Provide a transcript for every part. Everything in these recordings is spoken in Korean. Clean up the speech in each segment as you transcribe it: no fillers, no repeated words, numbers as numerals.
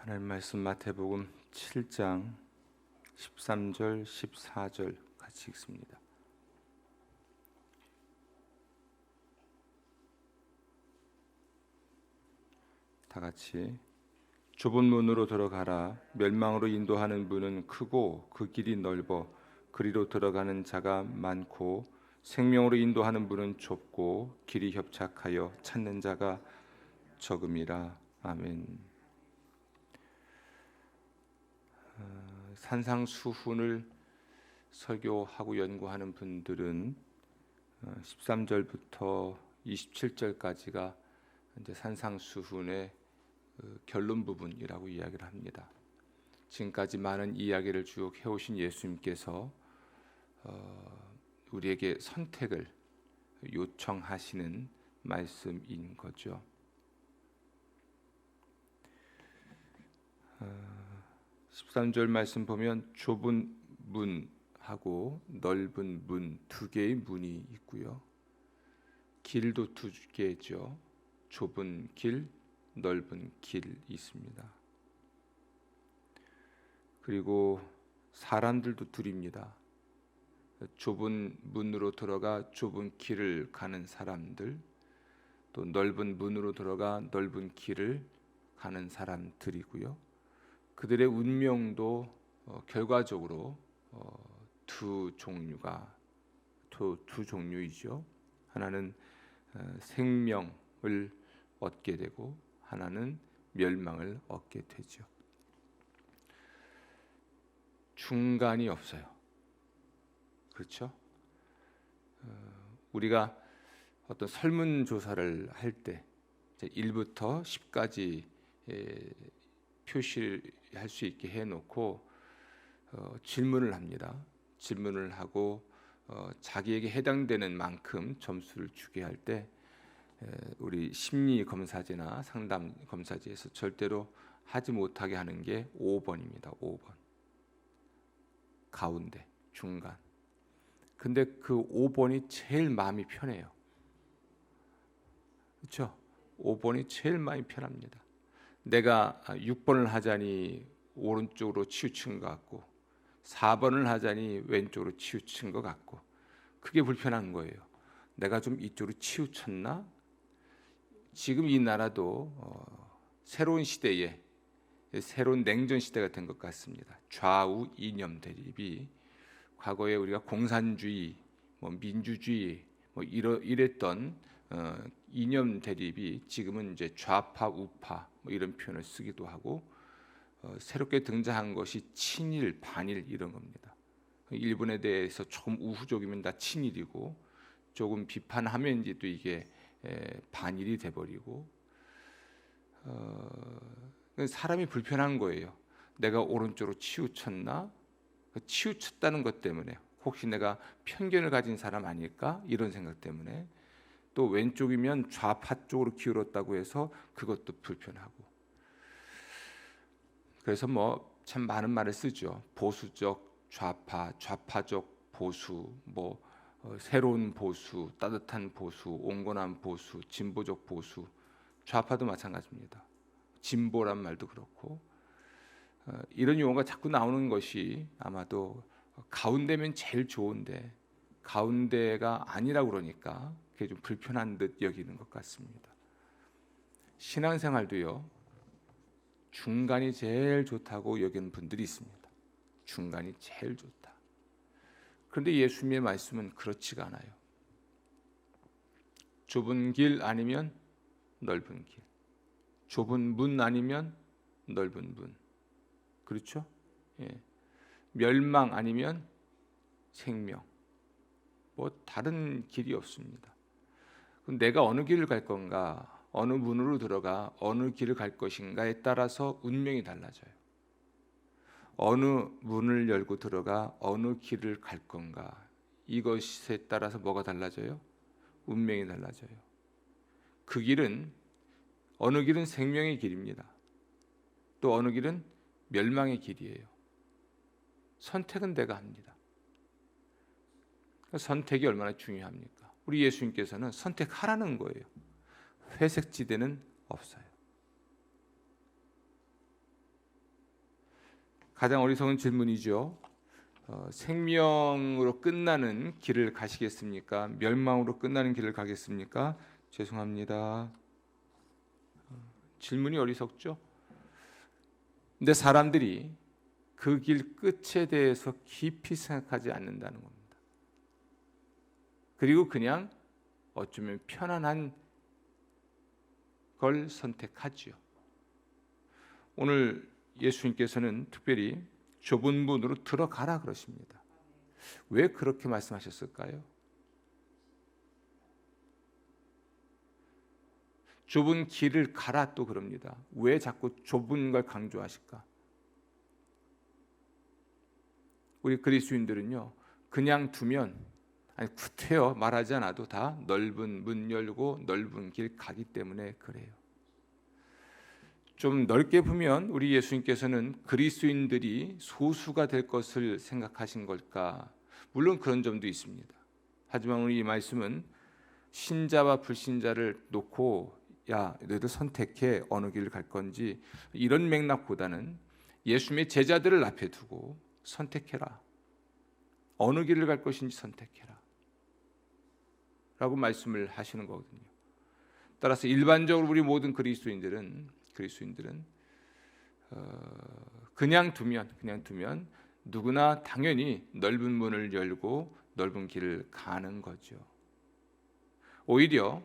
하나님 말씀 마태복음 7장 13절 14절 같이 읽습니다. 다 같이. 좁은 문으로 들어가라. 멸망으로 인도하는 문은 크고 그 길이 넓어 그리로 들어가는 자가 많고 생명으로 인도하는 문은 좁고 길이 협착하여 찾는 자가 적음이라. 아멘. 산상수훈을 설교하고 연구하는 분들은 13절부터 27절까지가 이제 산상수훈의 결론 부분이라고 이야기를 합니다. 지금까지 많은 이야기를 쭉 해오신 예수님께서 우리에게 선택을 요청하시는 말씀인 거죠. 13절 말씀 보면 좁은 문하고 넓은 문, 두 개의 문이 있고요. 길도 두 개죠. 좁은 길, 넓은 길이 있습니다. 그리고 사람들도 둘입니다. 좁은 문으로 들어가 좁은 길을 가는 사람들, 또 넓은 문으로 들어가 넓은 길을 가는 사람들이고요. 그들의 운명도 결과적으로 두 종류이죠. 하나는 생명을 얻게 되고 하나는 멸망을 얻게 되죠. 중간이 없어요. 그렇죠? 우리가 어떤 설문조사를 할 때 1부터 10까지 표시할 수 있게 해놓고 질문을 합니다. 질문을 하고 자기에게 해당되는 만큼 점수를 주게 할 때 우리 심리 검사제나 상담 검사제에서 절대로 하지 못하게 하는 게 5번입니다. 5번. 가운데, 중간. 근데 그 5번이 제일 마음이 편해요. 그렇죠? 5번이 제일 마음이 편합니다. 내가 6번을 하자니 오른쪽으로 치우친 것 같고 4번을 하자니 왼쪽으로 치우친 것 같고 그게 불편한 거예요. 내가 좀 이쪽으로 치우쳤나? 지금 이 나라도 새로운 시대에 새로운 냉전 시대가 된 것 같습니다. 좌우 이념 대립이 과거에 우리가 공산주의, 민주주의 이랬던 이념 대립이 지금은 이제 좌파, 우파 이런 표현을 쓰기도 하고 새롭게 등장한 것이 친일, 반일 이런 겁니다. 일본에 대해서 조금 우호적이면 다 친일이고 조금 비판하면 이제 또 이게 반일이 돼버리고 사람이 불편한 거예요. 내가 오른쪽으로 치우쳤나? 치우쳤다는 것 때문에 혹시 내가 편견을 가진 사람 아닐까? 이런 생각 때문에 또 왼쪽이면 좌파 쪽으로 기울었다고 해서 그것도 불편하고 그래서 참 많은 말을 쓰죠. 보수적 좌파, 좌파적 보수, 새로운 보수, 따뜻한 보수, 온건한 보수, 진보적 보수. 좌파도 마찬가지입니다. 진보란 말도 그렇고 이런 용어가 자꾸 나오는 것이 아마도 가운데면 제일 좋은데 가운데가 아니라고 그러니까 그게 좀 불편한 듯 여기는 것 같습니다. 신앙생활도요. 중간이 제일 좋다고 여기는 분들이 있습니다. 중간이 제일 좋다. 그런데 예수님의 말씀은 그렇지가 않아요. 좁은 길 아니면 넓은 길, 좁은 문 아니면 넓은 문, 그렇죠? 예. 멸망 아니면 생명, 다른 길이 없습니다. 그럼 내가 어느 길을 갈 건가, 어느 문으로 들어가 어느 길을 갈 것인가에 따라서 운명이 달라져요. 어느 문을 열고 들어가 어느 길을 갈 건가, 이것에 따라서 뭐가 달라져요? 운명이 달라져요. 그 길은 어느 길은 생명의 길입니다. 또 어느 길은 멸망의 길이에요. 선택은 내가 합니다. 선택이 얼마나 중요합니까? 우리 예수님께서는 선택하라는 거예요. 회색 지대는 없어요. 가장 어리석은 질문이죠. 생명으로 끝나는 길을 가시겠습니까? 멸망으로 끝나는 길을 가겠습니까? 죄송합니다. 질문이 어리석죠. 근데 사람들이 그 길 끝에 대해서 깊이 생각하지 않는다는 겁니다. 그리고 그냥 어쩌면 편안한 걸 선택하지요. 오늘 예수님께서는 특별히 좁은 문으로 들어가라 그러십니다. 왜 그렇게 말씀하셨을까요? 좁은 길을 가라 또 그럽니다. 왜 자꾸 좁은 걸 강조하실까? 우리 그리스도인들은요, 그냥 두면, 아니 구태여 말하지 않아도 다 넓은 문 열고 넓은 길 가기 때문에 그래요. 좀 넓게 보면 우리 예수님께서는 그리스도인들이 소수가 될 것을 생각하신 걸까? 물론 그런 점도 있습니다. 하지만 우리 이 말씀은 신자와 불신자를 놓고 야, 너희들 선택해 어느 길을 갈 건지 이런 맥락보다는 예수님의 제자들을 앞에 두고 선택해라. 어느 길을 갈 것인지 선택해라. 라고 말씀을 하시는 거거든요. 따라서 일반적으로 우리 모든 그리스도인들은 그냥 두면 누구나 당연히 넓은 문을 열고 넓은 길을 가는 거죠. 오히려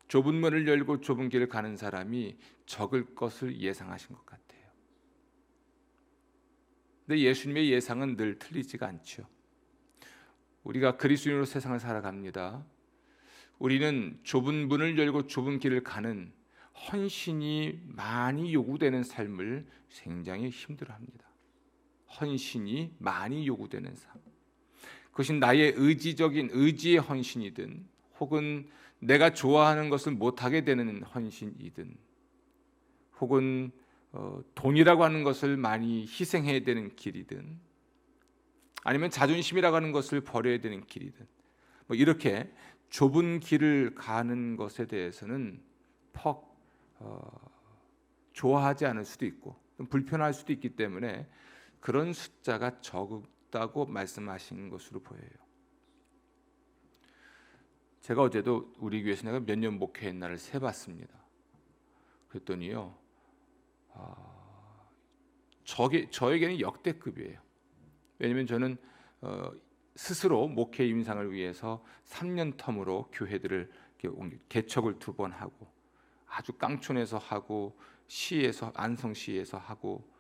좁은 문을 열고 좁은 길을 가는 사람이 적을 것을 예상하신 것 같아요. 근데 예수님의 예상은 늘 틀리지가 않죠. 우리가 그리스도인으로 세상을 살아갑니다. 우리는 좁은 문을 열고 좁은 길을 가는 헌신이 많이 요구되는 삶을 굉장히 힘들어합니다. 헌신이 많이 요구되는 삶. 그것이 나의 의지의 헌신이든 혹은 내가 좋아하는 것을 못하게 되는 헌신이든 혹은 돈이라고 하는 것을 많이 희생해야 되는 길이든 아니면 자존심이라고 하는 것을 버려야 되는 길이든 이렇게 좁은 길을 가는 것에 대해서는 좋아하지 않을 수도 있고 불편할 수도 있기 때문에 그런 숫자가 적다고 말씀하신 것으로 보여요. 제가 어제도 우리 교회에서 내가 몇 년 목회했나를 세봤습니다. 그랬더니요, 저에게는 역대급이에요. 왜냐하면 저는 스스로 목회 임상을 위해서 3년 텀으로 교회들을 개척을 2번 하고 아주 깡촌에서 하고 시에서 안성시에서 하고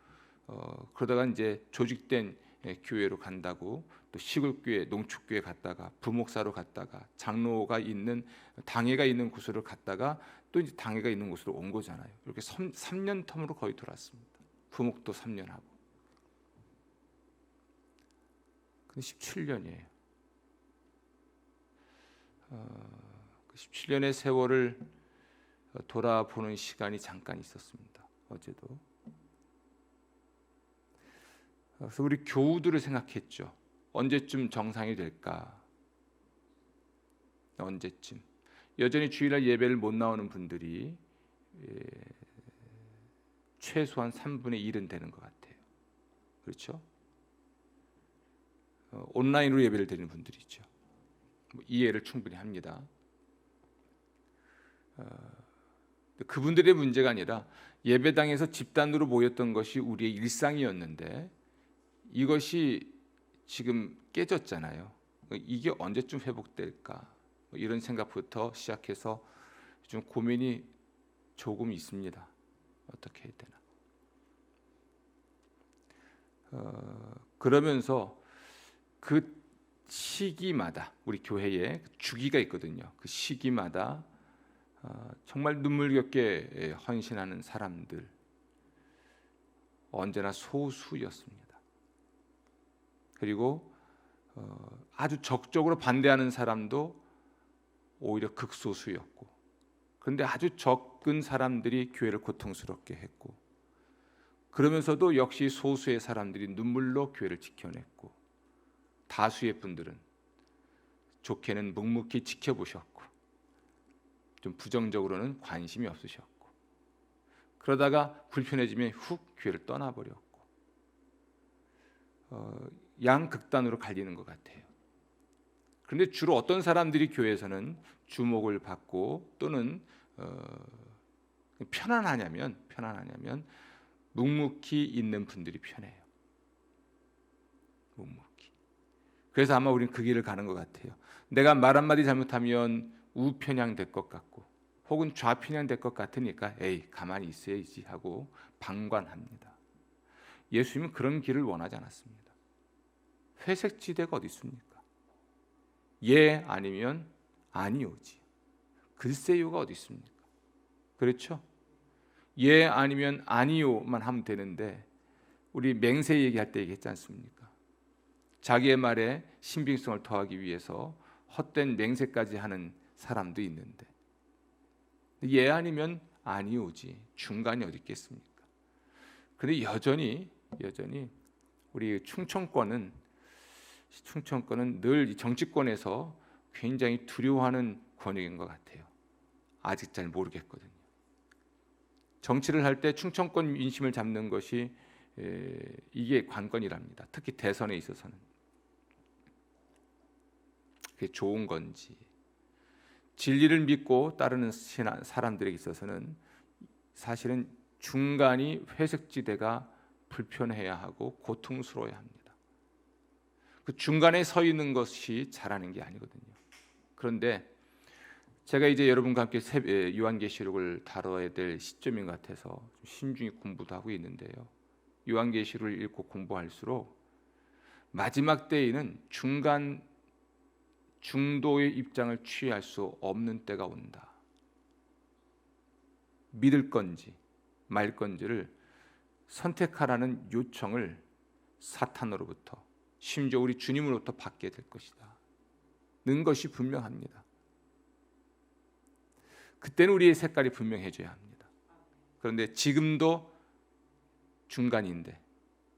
그러다가 이제 조직된 교회로 간다고 또 시골교회 농축교회 갔다가 부목사로 갔다가 장로가 있는 당회가 있는 곳으로 갔다가 또 이제 당회가 있는 곳으로 온 거잖아요. 이렇게 3년 텀으로 거의 돌았습니다. 부목도 3년 하고. 근데 17년이에요. 그 17년의 세월을 돌아보는 시간이 잠깐 있었습니다. 어제도. 그래서 우리 교우들을 생각했죠. 언제쯤 정상이 될까? 언제쯤? 여전히 주일날 예배를 못 나오는 분들이 최소한 3분의 1은 되는 것 같아요. 그렇죠? 온라인으로 예배를 드리는 분들이 있죠. 이해를 충분히 합니다. 그분들의 문제가 아니라 예배당에서 집단으로 모였던 것이 우리의 일상이었는데 이것이 지금 깨졌잖아요. 이게 언제쯤 회복될까? 이런 생각부터 시작해서 좀 고민이 조금 있습니다. 어떻게 해야 되나? 그러면서 그 시기마다 우리 교회에 주기가 있거든요. 그 시기마다 정말 눈물겹게 헌신하는 사람들 언제나 소수였습니다. 그리고 아주 적극적으로 반대하는 사람도 오히려 극소수였고, 그런데 아주 적은 사람들이 교회를 고통스럽게 했고, 그러면서도 역시 소수의 사람들이 눈물로 교회를 지켜냈고, 다수의 분들은 좋게는 묵묵히 지켜보셨고 좀 부정적으로는 관심이 없으셨고, 그러다가 불편해지면 훅 교회를 떠나버렸고, 양극단으로 갈리는 것 같아요. 그런데 주로 어떤 사람들이 교회에서는 주목을 받고 또는 편안하냐면 묵묵히 있는 분들이 편해요. 묵묵히. 그래서 아마 우리는 그 길을 가는 것 같아요. 내가 말 한마디 잘못하면 우편향 될 것 같고 혹은 좌편향 될 것 같으니까 에이 가만히 있어야지 하고 방관합니다. 예수님은 그런 길을 원하지 않았습니다. 회색 지대가 어디 있습니까? 예 아니면 아니오지. 글쎄요가 어디 있습니까? 그렇죠? 예 아니면 아니요만 하면 되는데 우리 맹세 얘기할 때 얘기했지 않습니까? 자기의 말에 신빙성을 더하기 위해서 헛된 맹세까지 하는 사람도 있는데 예 아니면 아니오지 중간이 어디 있겠습니까? 그런데 여전히 우리 충청권은 늘 정치권에서 굉장히 두려워하는 권역인 것 같아요. 아직 잘 모르겠거든요. 정치를 할 때 충청권 민심을 잡는 것이 이게 관건이랍니다. 특히 대선에 있어서는 그게 좋은 건지 진리를 믿고 따르는 사람들에게 있어서는 사실은 중간이 회색지대가 불편해야 하고 고통스러워야 합니다. 그 중간에 서 있는 것이 잘하는 게 아니거든요. 그런데 제가 이제 여러분과 함께 요한계시록을 다뤄야 될 시점인 것 같아서 신중히 공부도 하고 있는데요. 요한계시록을 읽고 공부할수록 마지막 때에는 중도의 입장을 취할 수 없는 때가 온다. 믿을 건지 말 건지를 선택하라는 요청을 사탄으로부터 심지어 우리 주님으로부터 받게 될 것이다. 는 것이 분명합니다. 그때는 우리의 색깔이 분명해져야 합니다. 그런데 지금도 중간인데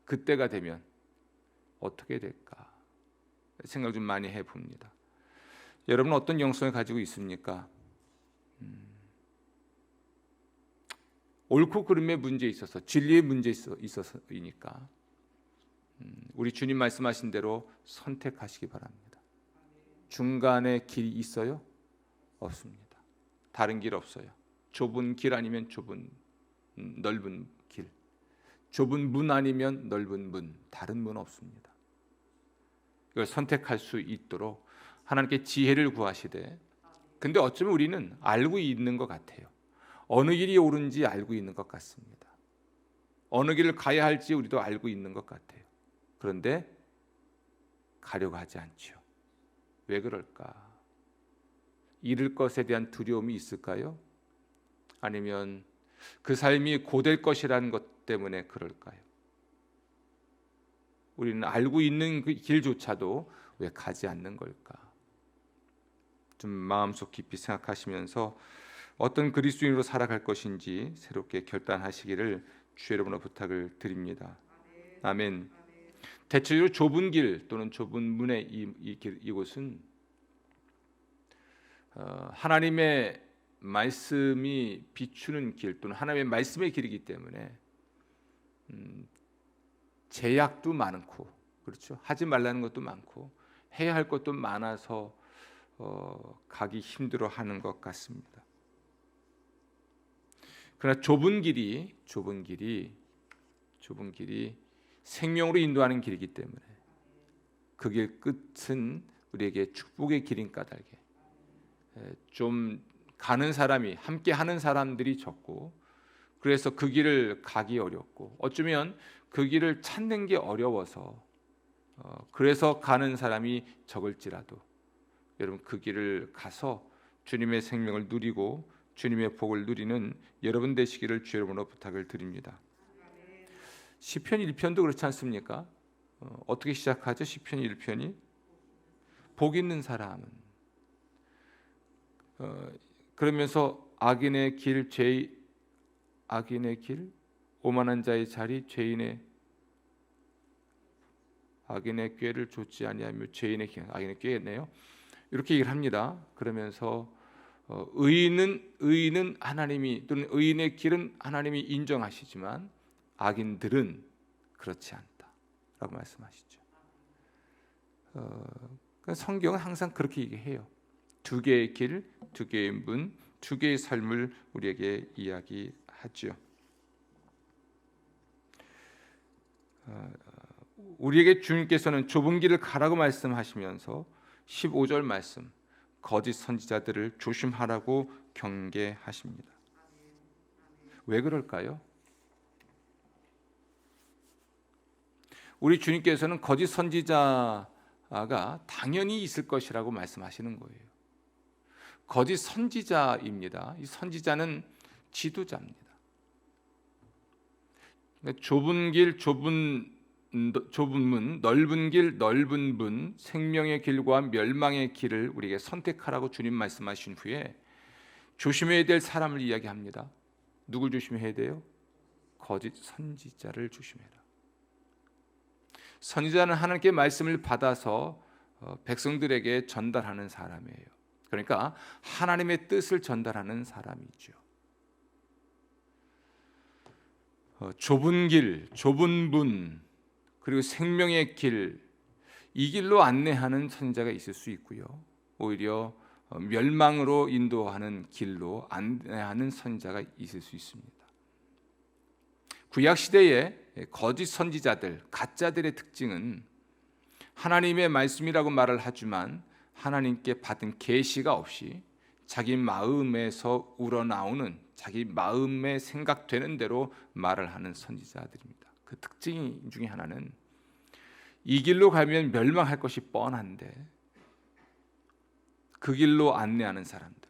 그때가 되면 어떻게 될까 생각 좀 많이 해봅니다. 여러분은 어떤 영성을 가지고 있습니까? 옳고 그름의 문제에 있어서 진리의 문제에 있어서이니까 우리 주님 말씀하신 대로 선택하시기 바랍니다. 중간에 길이 있어요? 없습니다. 다른 길 없어요. 좁은 길 아니면 넓은 길, 좁은 문 아니면 넓은 문, 다른 문 없습니다. 이걸 선택할 수 있도록 하나님께 지혜를 구하시되, 근데 어쩌면 우리는 알고 있는 것 같아요. 어느 길이 옳은지 알고 있는 것 같습니다. 어느 길을 가야 할지 우리도 알고 있는 것 같아요. 그런데 가려고 하지 않죠. 왜 그럴까? 잃을 것에 대한 두려움이 있을까요? 아니면 그 삶이 고될 것이라는 것 때문에 그럴까요? 우리는 알고 있는 그 길조차도 왜 가지 않는 걸까? 좀 마음속 깊이 생각하시면서 어떤 그리스도인으로 살아갈 것인지 새롭게 결단하시기를 주 여러분의 부탁을 드립니다. 아멘. 대체적으로 좁은 길 또는 좁은 문의 이곳은 하나님의 말씀이 비추는 길 또는 하나님의 말씀의 길이기 때문에 제약도 많고, 그렇죠? 하지 말라는 것도 많고 해야 할 것도 많아서 가기 힘들어하는 것 같습니다. 그러나 좁은 길이 생명으로 인도하는 길이기 때문에 그 길 끝은 우리에게 축복의 길인 까닭에 좀 가는 사람이 함께 하는 사람들이 적고, 그래서 그 길을 가기 어렵고 어쩌면 그 길을 찾는 게 어려워서 그래서 가는 사람이 적을지라도 여러분 그 길을 가서 주님의 생명을 누리고 주님의 복을 누리는 여러분 되시기를 주 여러분으로 부탁을 드립니다. 시편 1편도 그렇지 않습니까? 어떻게 시작하죠? 시편 1편이 복 있는 사람은 그러면서 악인의 길, 오만한 자의 자리, 악인의 꾀를 좇지 아니하며 죄인의 길, 악인의 꾀겠네요. 이렇게 얘기를 합니다. 그러면서 의인은 하나님이 또는 의인의 길은 하나님이 인정하시지만 악인들은 그렇지 않다. 말씀하시죠. 그러니까 성경은 항상 그렇게 얘기해요. 두 개의 길, 두 개의 문, 두 개의 삶을 우리에게 이야기하죠. 우리에게 주님께서는 좁은 길을 가라고 말씀하시면서 15절 말씀, 거짓 선지자들을 조심하라고 경계하십니다. 왜 그럴까요? 우리 주님께서는 거짓 선지자가 당연히 있을 것이라고 말씀하시는 거예요. 거짓 선지자입니다. 이 선지자는 지도자입니다. 좁은 길, 좁은 문, 넓은 길, 넓은 문, 생명의 길과 멸망의 길을 우리에게 선택하라고 주님 말씀하신 후에 조심해야 될 사람을 이야기합니다. 누굴 조심해야 돼요? 거짓 선지자를 조심해라. 선지자는 하나님께 말씀을 받아서 백성들에게 전달하는 사람이에요. 그러니까 하나님의 뜻을 전달하는 사람이죠. 좁은 길, 좁은 문, 그리고 생명의 길, 이 길로 안내하는 선지자가 있을 수 있고요. 오히려 멸망으로 인도하는 길로 안내하는 선지자가 있을 수 있습니다. 구약 시대에 거짓 선지자들, 가짜들의 특징은 하나님의 말씀이라고 말을 하지만 하나님께 받은 계시가 없이 자기 마음에서 우러나오는, 자기 마음에 생각되는 대로 말을 하는 선지자들입니다. 그 특징 중에 하나는 이 길로 가면 멸망할 것이 뻔한데 그 길로 안내하는 사람들,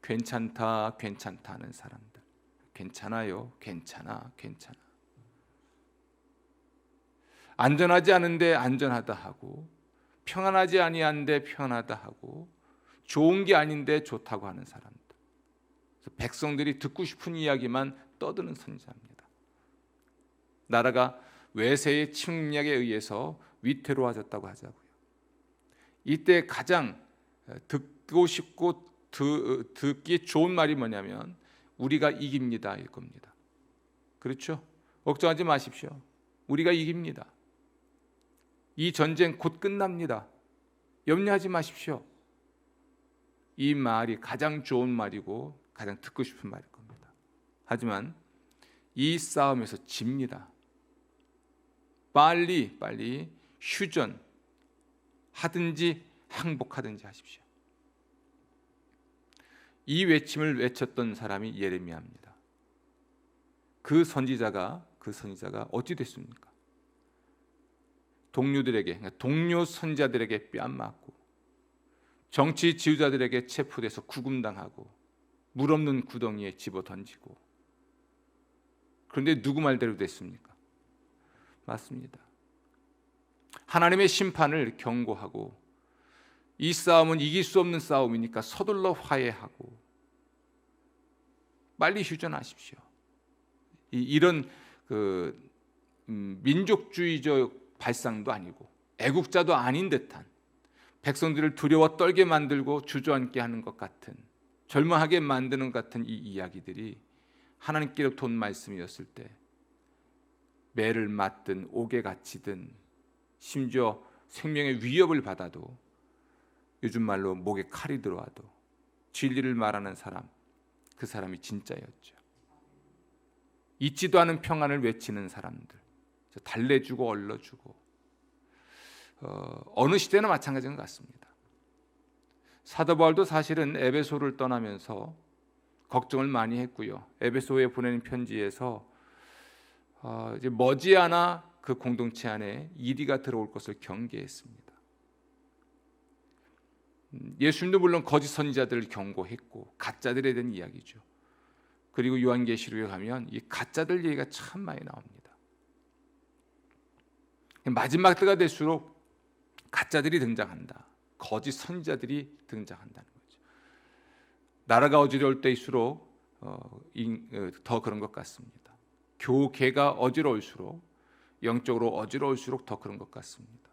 괜찮다, 괜찮다 하는 사람들, 괜찮아요, 괜찮아, 괜찮아. 안전하지 않은데 안전하다 하고, 평안하지 아니한데 평안하다 하고, 좋은 게 아닌데 좋다고 하는 사람들. 그래서 백성들이 듣고 싶은 이야기만 떠드는 선지자입니다. 나라가 외세의 침략에 의해서 위태로워졌다고 하자고요. 이때 가장 듣고 싶고 듣기 좋은 말이 뭐냐면 우리가 이깁니다 일 겁니다. 그렇죠? 걱정하지 마십시오. 우리가 이깁니다. 이 전쟁 곧 끝납니다. 염려하지 마십시오. 이 말이 가장 좋은 말이고 가장 듣고 싶은 말일 겁니다. 하지만 이 싸움에서 집니다. 빨리 휴전하든지 항복하든지 하십시오. 이 외침을 외쳤던 사람이 예레미야입니다. 그 선지자가 어찌 됐습니까? 동료들에게, 동료 선지자들에게 뺨맞고 정치 지도자들에게 체포돼서 구금당하고 물 없는 구덩이에 집어던지고, 그런데 누구 말대로 됐습니까? 맞습니다. 하나님의 심판을 경고하고 이 싸움은 이길 수 없는 싸움이니까 서둘러 화해하고 빨리 휴전하십시오. 이런 민족주의적 발상도 아니고 애국자도 아닌 듯한, 백성들을 두려워 떨게 만들고 주저앉게 하는 것 같은, 절망하게 만드는 것 같은 이 이야기들이 하나님께로부터 온 말씀이었을 때 매를 맞든 옥에 갇히든 심지어 생명의 위협을 받아도, 요즘 말로 목에 칼이 들어와도 진리를 말하는 사람, 그 사람이 진짜였죠. 잊지도 않은 평안을 외치는 사람들, 달래주고 얼러주고, 어느 시대나 마찬가지인 것 같습니다. 사도 바울도 사실은 에베소를 떠나면서 걱정을 많이 했고요. 에베소에 보내는 편지에서 이제 머지않아 그 공동체 안에 이리가 들어올 것을 경계했습니다. 예수님도 물론 거짓 선지자들을 경고했고 가짜들에 대한 이야기죠. 그리고 요한계시록에 가면 이 가짜들 얘기가 참 많이 나옵니다. 마지막 때가 될수록 가짜들이 등장한다. 거짓 선지자들이 등장한다는 거죠. 나라가 어지러울 때일수록 더 그런 것 같습니다. 교계가 어지러울수록, 영적으로 어지러울수록 더 그런 것 같습니다.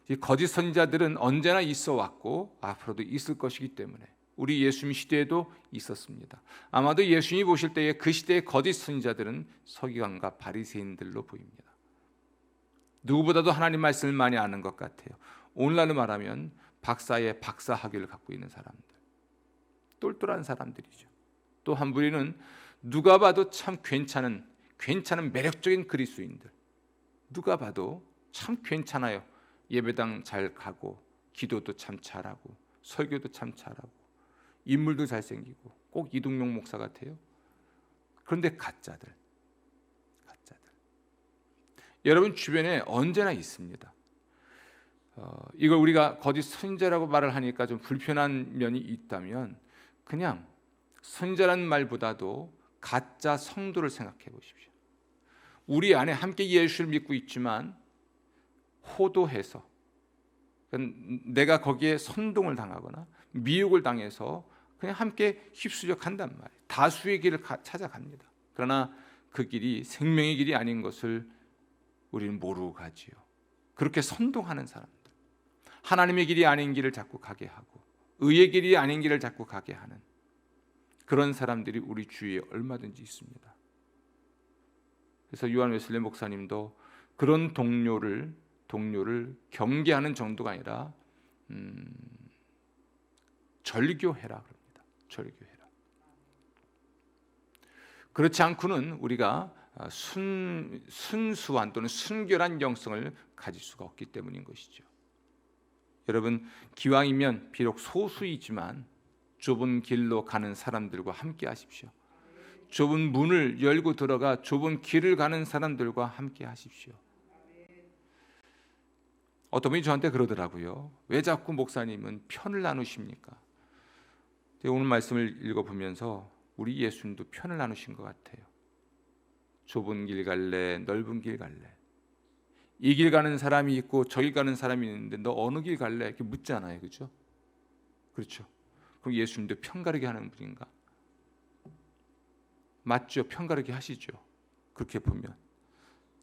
이 거짓 선지자들은 언제나 있어 왔고 앞으로도 있을 것이기 때문에 우리 예수님 시대에도 있었습니다. 아마도 예수님이 보실 때에 그 시대의 거짓 선지자들은 서기관과 바리새인들로 보입니다. 누구보다도 하나님 말씀을 많이 아는 것 같아요. 오늘날로 말하면 박사의 박사 학위를 갖고 있는 사람들, 똘똘한 사람들이죠. 또 한 부류는 누가 봐도 참 괜찮은 매력적인 그리스도인들, 누가 봐도 참 괜찮아요. 예배당 잘 가고 기도도 참 잘하고 설교도 참 잘하고 인물도 잘생기고 꼭 이동용 목사 같아요. 그런데 가짜들. 여러분 주변에 언제나 있습니다. 이걸 우리가 거짓 선지자라고 말을 하니까 좀 불편한 면이 있다면 그냥 선지자라는 말보다도 가짜 성도를 생각해 보십시오. 우리 안에 함께 예수를 믿고 있지만 호도해서 내가 거기에 선동을 당하거나 미혹을 당해서 그냥 함께 휩쓸려 간단 말이에요. 다수의 길을 찾아갑니다. 그러나 그 길이 생명의 길이 아닌 것을 우리는 모르고 가지요. 그렇게 선동하는 사람들, 하나님의 길이 아닌 길을 자꾸 가게 하고 의의 길이 아닌 길을 자꾸 가게 하는 그런 사람들이 우리 주위에 얼마든지 있습니다. 그래서 요한 웨슬리 목사님도 그런 동료를 경계하는 정도가 아니라 절교해라 그럽니다. 절교해라. 그렇지 않고는 우리가 순수한 또는 순결한 영성을 가질 수가 없기 때문인 것이죠. 여러분, 기왕이면 비록 소수이지만 좁은 길로 가는 사람들과 함께 하십시오. 좁은 문을 열고 들어가 좁은 길을 가는 사람들과 함께 하십시오. 어떤 분이 저한테 그러더라고요. 왜 자꾸 목사님은 편을 나누십니까? 오늘 말씀을 읽어보면서 우리 예수님도 편을 나누신 것 같아요. 좁은 길 갈래, 넓은 길 갈래. 이 길 가는 사람이 있고 저 길 가는 사람이 있는데 너 어느 길 갈래? 이렇게 묻잖아요, 그렇죠? 그렇죠. 그럼 예수님도 편가르게 하는 분인가? 맞죠? 편가르게 하시죠. 그렇게 보면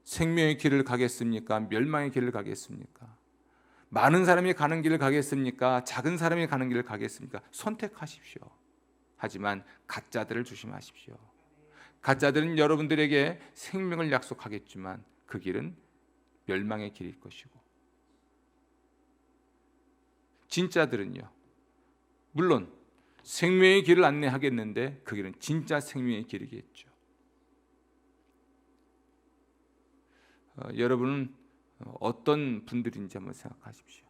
생명의 길을 가겠습니까? 멸망의 길을 가겠습니까? 많은 사람이 가는 길을 가겠습니까? 작은 사람이 가는 길을 가겠습니까? 선택하십시오. 하지만 가짜들을 조심하십시오. 가짜들은 여러분들에게 생명을 약속하겠지만 그 길은 멸망의 길일 것이고, 진짜들은요, 물론 생명의 길을 안내하겠는데 그 길은 진짜 생명의 길이겠죠. 여러분은 어떤 분들인지 한번 생각하십시오.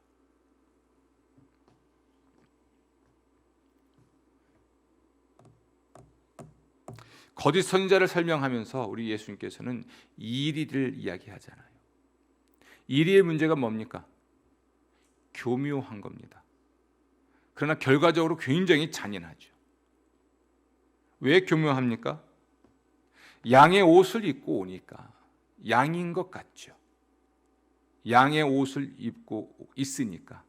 거짓 선지자를 설명하면서 우리 예수님께서는 이리를 이야기하잖아요. 이리의 문제가 뭡니까? 교묘한 겁니다. 그러나 결과적으로 굉장히 잔인하죠. 왜 교묘합니까? 양의 옷을 입고 오니까 양인 것 같죠. 양의 옷을 입고 있으니까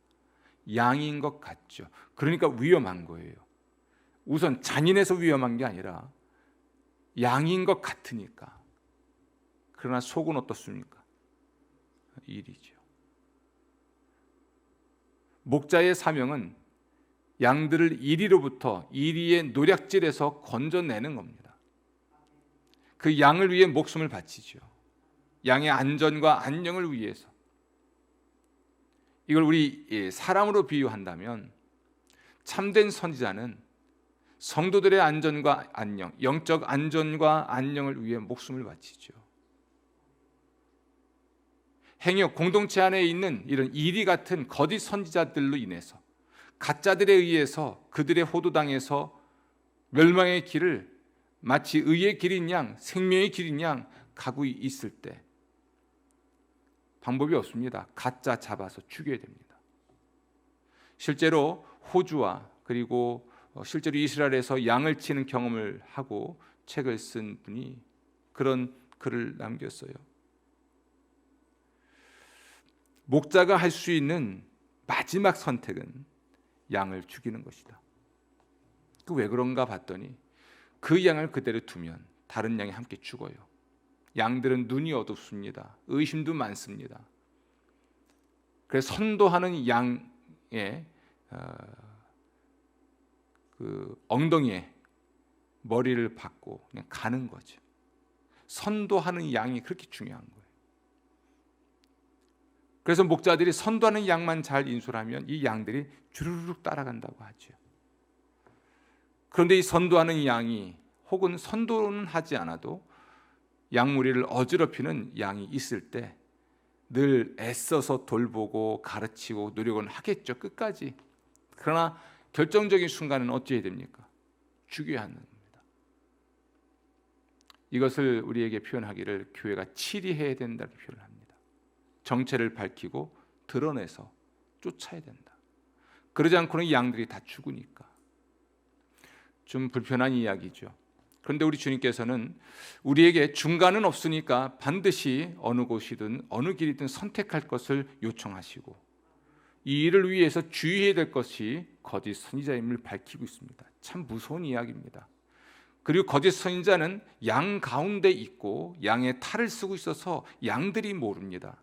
양인 것 같죠. 그러니까 위험한 거예요. 우선 잔인해서 위험한 게 아니라 양인 것 같으니까. 그러나 속은 어떻습니까? 이리죠. 목자의 사명은 양들을 이리로부터, 이리의 노략질에서 건져내는 겁니다. 그 양을 위해 목숨을 바치죠. 양의 안전과 안녕을 위해서. 이걸 우리 사람으로 비유한다면 참된 선지자는 성도들의 안전과 안녕, 영적 안전과 안녕을 위해 목숨을 바치죠. 행역 공동체 안에 있는 이런 이리 같은 거짓 선지자들로 인해서, 가짜들에 의해서 그들의 호도당해서 멸망의 길을 마치 의의 길인 양, 생명의 길인 양 가고 있을 때 방법이 없습니다. 가짜 잡아서 죽여야 됩니다. 실제로 호주와 그리고 실제로 이스라엘에서 양을 치는 경험을 하고 책을 쓴 분이 그런 글을 남겼어요. 목자가 할 수 있는 마지막 선택은 양을 죽이는 것이다. 그 왜 그런가 봤더니 그 양을 그대로 두면 다른 양이 함께 죽어요. 양들은 눈이 어둡습니다. 의심도 많습니다. 그래서 선도하는 양의 그 엉덩이에 머리를 박고 그냥 가는 거죠. 선도하는 양이 그렇게 중요한 거예요. 그래서 목자들이 선도하는 양만 잘 인솔하면 이 양들이 주르륵 따라간다고 하죠. 그런데 이 선도하는 양이 혹은 선도는 하지 않아도 양무리를 어지럽히는 양이 있을 때 늘 애써서 돌보고 가르치고 노력은 하겠죠, 끝까지. 그러나 결정적인 순간은 어찌해야 됩니까? 죽여야 하는 겁니다. 이것을 우리에게 표현하기를 교회가 치리해야 된다고 표현을 합니다. 정체를 밝히고 드러내서 쫓아야 된다. 그러지 않고는 이 양들이 다 죽으니까. 좀 불편한 이야기죠. 그런데 우리 주님께서는 우리에게 중간은 없으니까 반드시 어느 곳이든 어느 길이든 선택할 것을 요청하시고, 이 일을 위해서 주의해야 될 것이 거짓 선지자임을 밝히고 있습니다. 참 무서운 이야기입니다. 그리고 거짓 선지자는 양 가운데 있고 양의 탈을 쓰고 있어서 양들이 모릅니다.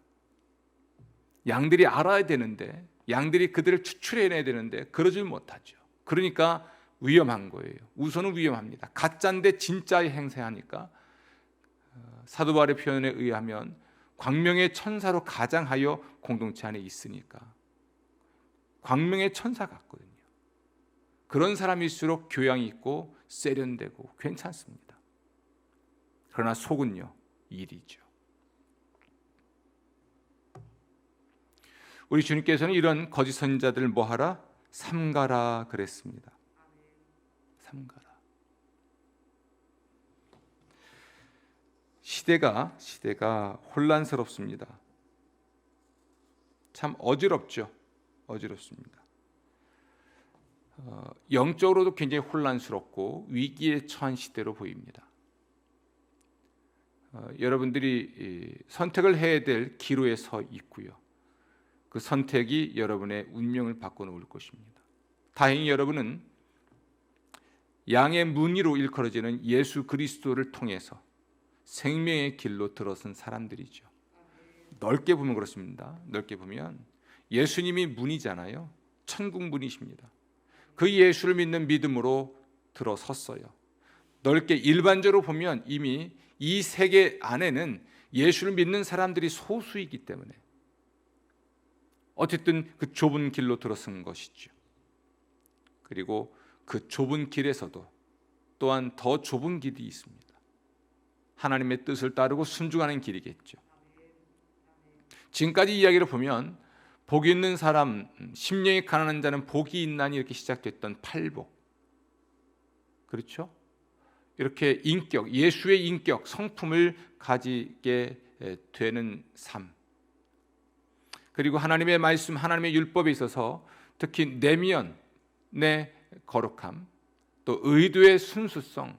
양들이 알아야 되는데, 양들이 그들을 추출해내야 되는데 그러질 못하죠. 그러니까 위험한 거예요. 우선은 위험합니다. 가짜인데 진짜에 행세하니까 사도 바울의 표현에 의하면 광명의 천사로 가장하여 공동체 안에 있으니까 광명의 천사 같거든요. 그런 사람일수록 교양이 있고 세련되고 괜찮습니다. 그러나 속은요, 일이죠. 우리 주님께서는 이런 거짓 선지자들을 뭐하라? 삼가라 그랬습니다. 삼가라. 시대가 혼란스럽습니다. 참 어지럽죠. 어지럽습니다. 영적으로도 굉장히 혼란스럽고 위기에 처한 시대로 보입니다. 여러분들이 선택을 해야 될 기로에 서 있고요. 그 선택이 여러분의 운명을 바꿔놓을 것입니다. 다행히 여러분은 양의 무늬로 일컬어지는 예수 그리스도를 통해서 생명의 길로 들어선 사람들이죠. 넓게 보면 그렇습니다. 넓게 보면 예수님이 문이잖아요. 천국 문이십니다. 그 예수를 믿는 믿음으로 들어섰어요. 넓게 일반적으로 보면 이미 이 세계 안에는 예수를 믿는 사람들이 소수이기 때문에 어쨌든 그 좁은 길로 들어선 것이죠. 그리고 그 좁은 길에서도 또한 더 좁은 길이 있습니다. 하나님의 뜻을 따르고 순종하는 길이겠죠. 지금까지 이야기를 보면 복이 있는 사람, 심령이 가난한 자는 복이 있나니 이렇게 시작됐던 팔복, 그렇죠? 이렇게 인격, 예수의 인격, 성품을 가지게 되는 삶, 그리고 하나님의 말씀, 하나님의 율법에 있어서 특히 내면의 거룩함, 또 의도의 순수성,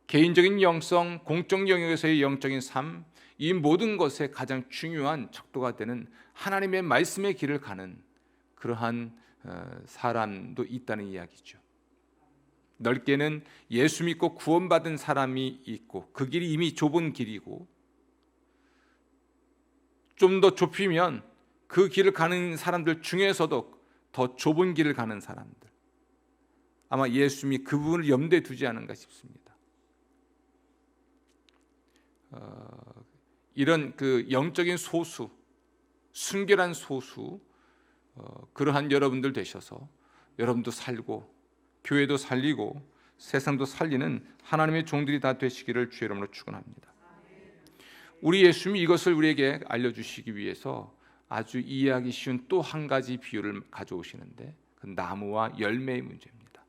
개인적인 영성, 공적 영역에서의 영적인 삶, 이 모든 것에 가장 중요한 척도가 되는 하나님의 말씀의 길을 가는 그러한 사람도 있다는 이야기죠. 넓게는 예수 믿고 구원받은 사람이 있고 그 길이 이미 좁은 길이고, 좀 더 좁히면 그 길을 가는 사람들 중에서도 더 좁은 길을 가는 사람들, 아마 예수님이 그 부분을 염두에 두지 않은가 싶습니다. 이런 그 영적인 소수, 순결한 소수, 그러한 여러분들 되셔서 여러분도 살고 교회도 살리고 세상도 살리는 하나님의 종들이 다 되시기를 주의 이름으로 축원합니다. 우리 예수님이 이것을 우리에게 알려주시기 위해서 아주 이해하기 쉬운 또 한 가지 비유를 가져오시는데, 그 나무와 열매의 문제입니다.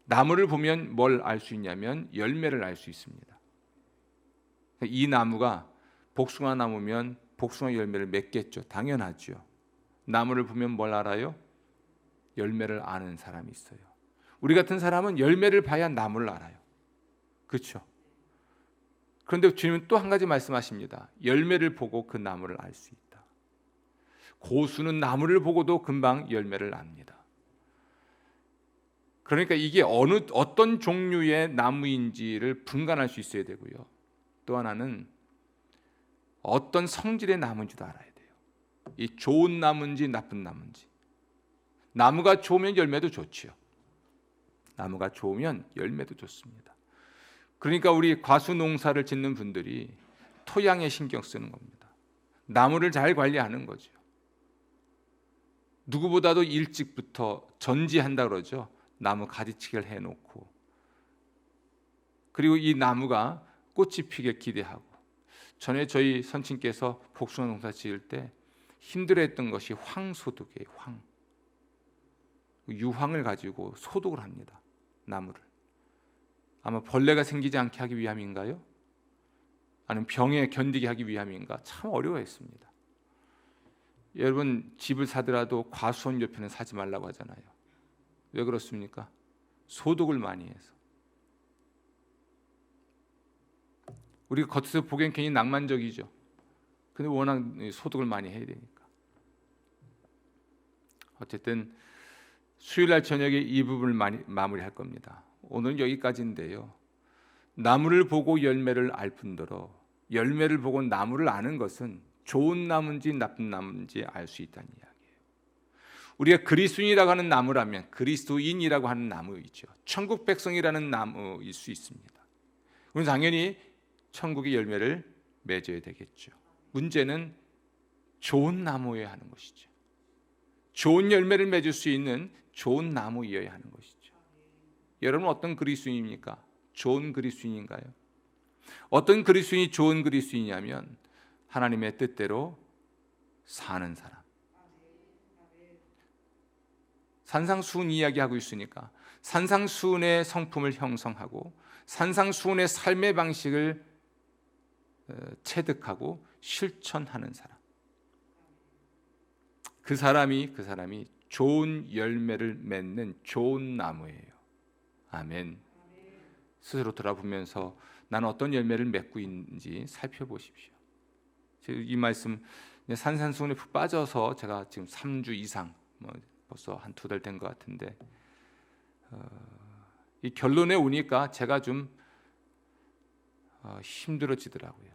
나무를 보면 뭘 알 수 있냐면 열매를 알 수 있습니다. 이 나무가 복숭아 나무면 복숭아 열매를 맺겠죠. 당연하죠. 나무를 보면 뭘 알아요? 열매를 아는 사람이 있어요. 우리 같은 사람은 열매를 봐야 나무를 알아요. 그렇죠? 그런데 주님은 또 한 가지 말씀하십니다. 열매를 보고 그 나무를 알 수 있다. 고수는 나무를 보고도 금방 열매를 압니다. 그러니까 이게 어떤 종류의 나무인지를 분간할 수 있어야 되고요. 또 하나는 어떤 성질의 나무인지도 알아야 돼요. 이 좋은 나무인지 나쁜 나무인지. 나무가 좋으면 열매도 좋지요. 나무가 좋으면 열매도 좋습니다. 그러니까 우리 과수 농사를 짓는 분들이 토양에 신경 쓰는 겁니다. 나무를 잘 관리하는 거죠. 누구보다도 일찍부터 전지한다 그러죠. 나무 가지치기를 해놓고, 그리고 이 나무가 꽃이 피길 기대하고. 전에 저희 선친께서 복숭아 농사 지을 때 힘들어했던 것이 황소독이에요. 유황을 가지고 소독을 합니다. 나무를. 아마 벌레가 생기지 않게 하기 위함인가요? 아니면 병에 견디게 하기 위함인가? 참 어려워했습니다. 여러분, 집을 사더라도 과수원 옆에는 사지 말라고 하잖아요. 왜 그렇습니까? 소독을 많이 해서. 우리가 겉에서 보기엔 괜히 낭만적이죠. 근데 워낙 소독을 많이 해야 되니까. 어쨌든 수요일날 저녁에 이 부분을 마무리할 겁니다. 오늘은 여기까지인데요. 나무를 보고 열매를 알 뿐더러 열매를 보고 나무를 아는 것은 좋은 나무인지 나쁜 나무인지 알 수 있다는 이야기예요. 우리가 그리스도인이라고 하는 나무라면 그리스도인이라고 하는 나무이죠. 천국 백성이라는 나무일 수 있습니다. 우리는 당연히 천국의 열매를 맺어야 되겠죠. 문제는 좋은 나무여야 하는 것이죠. 좋은 열매를 맺을 수 있는 좋은 나무이어야 하는 것이죠. 여러분, 어떤 그리스도인입니까? 좋은 그리스도인인가요? 어떤 그리스도인이 좋은 그리스도인이냐면 하나님의 뜻대로 사는 사람. 산상수훈 이야기하고 있으니까 산상수훈의 성품을 형성하고 산상수훈의 삶의 방식을 체득하고 실천하는 사람. 그 사람이 좋은 열매를 맺는 좋은 나무예요. 아멘. 스스로 돌아보면서 나는 어떤 열매를 맺고 있는지 살펴보십시오. 이 말씀 산상수훈에 푹 빠져서 제가 지금 3주 이상 벌써 한 2달 된 것 같은데 이 결론에 오니까 제가 좀 힘들어지더라고요.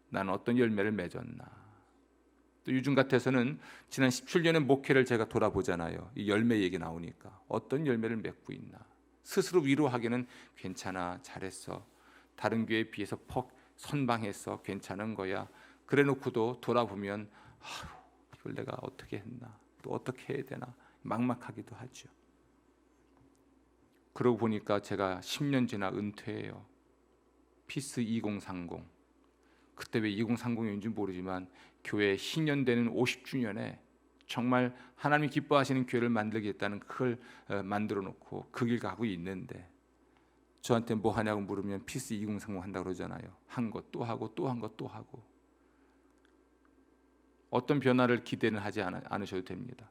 나는 어떤 열매를 맺었나. 또 요즘 같아서는 지난 17년의 목회를 제가 돌아보잖아요. 이 열매 얘기 나오니까 어떤 열매를 맺고 있나. 스스로 위로하기는 괜찮아, 잘했어, 다른 교회에 비해서 퍽 선방했어, 괜찮은 거야. 그래놓고도 돌아보면 이걸 내가 어떻게 했나, 또 어떻게 해야 되나 막막하기도 하죠. 그러고 보니까 제가 10년 지나 은퇴해요. 피스 2030. 그때 왜 2030인지 모르지만 교회 신년되는 50주년에 정말 하나님 기뻐하시는 교회를 만들겠다는 그걸 만들어 놓고 그 길 가고 있는데 저한테 뭐 하냐고 물으면 피스 2030 한다고 그러잖아요. 한 것 또 하고 또 한 것 또 하고. 어떤 변화를 기대는 하지 않으셔도 됩니다.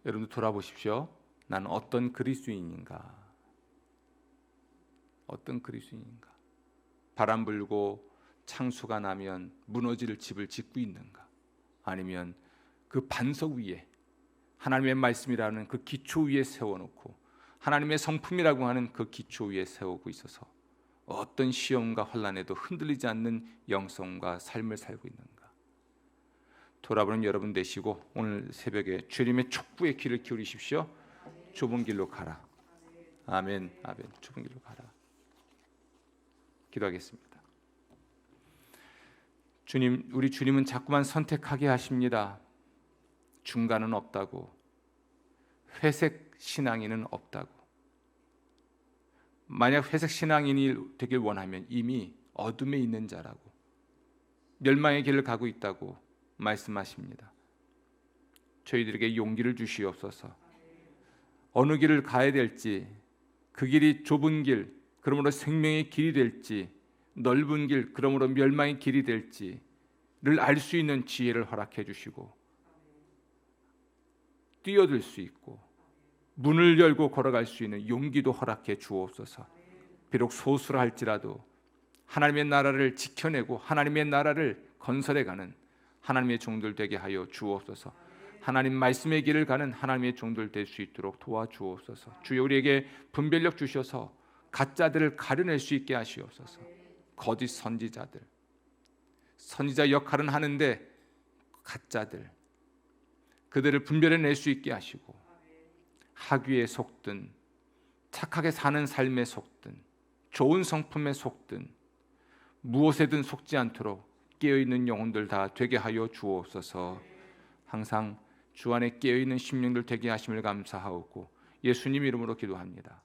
여러분 돌아보십시오. 나는 어떤 그리스도인인가? 어떤 그리스도인인가? 바람 불고 창수가 나면 무너질 집을 짓고 있는가? 아니면 그 반석 위에 하나님의 말씀이라는 그 기초 위에 세워놓고 하나님의 성품이라고 하는 그 기초 위에 세우고 있어서 어떤 시험과 환난에도 흔들리지 않는 영성과 삶을 살고 있는가? 돌아보는 여러분 되시고 오늘 새벽에 주님의 촉구의 귀를 기울이십시오. 좁은 길로 가라. 아멘. 아멘. 좁은 길로 가라. 기도하겠습니다. 주님, 우리 주님은 자꾸만 선택하게 하십니다. 중간은 없다고, 회색 신앙인은 없다고. 만약 회색 신앙인이 되길 원하면 이미 어둠에 있는 자라고, 멸망의 길을 가고 있다고 말씀하십니다. 저희들에게 용기를 주시옵소서. 어느 길을 가야 될지, 그 길이 좁은 길, 그러므로 생명의 길이 될지, 넓은 길, 그러므로 멸망의 길이 될지를 알 수 있는 지혜를 허락해 주시고 뛰어들 수 있고 문을 열고 걸어갈 수 있는 용기도 허락해 주옵소서. 비록 소수라 할지라도 하나님의 나라를 지켜내고 하나님의 나라를 건설해가는 하나님의 종들 되게 하여 주옵소서. 하나님 말씀의 길을 가는 하나님의 종들 될 수 있도록 도와주옵소서. 주여 우리에게 분별력 주셔서 가짜들을 가려낼 수 있게 하시옵소서. 거짓 선지자들, 선지자 역할은 하는데 가짜들, 그들을 분별해낼 수 있게 하시고 학위에 속든 착하게 사는 삶에 속든 좋은 성품에 속든 무엇에든 속지 않도록 깨어있는 영혼들 다 되게 하여 주옵소서. 항상 주 안에 깨어있는 심령들 되게 하심을 감사하고 예수님 이름으로 기도합니다.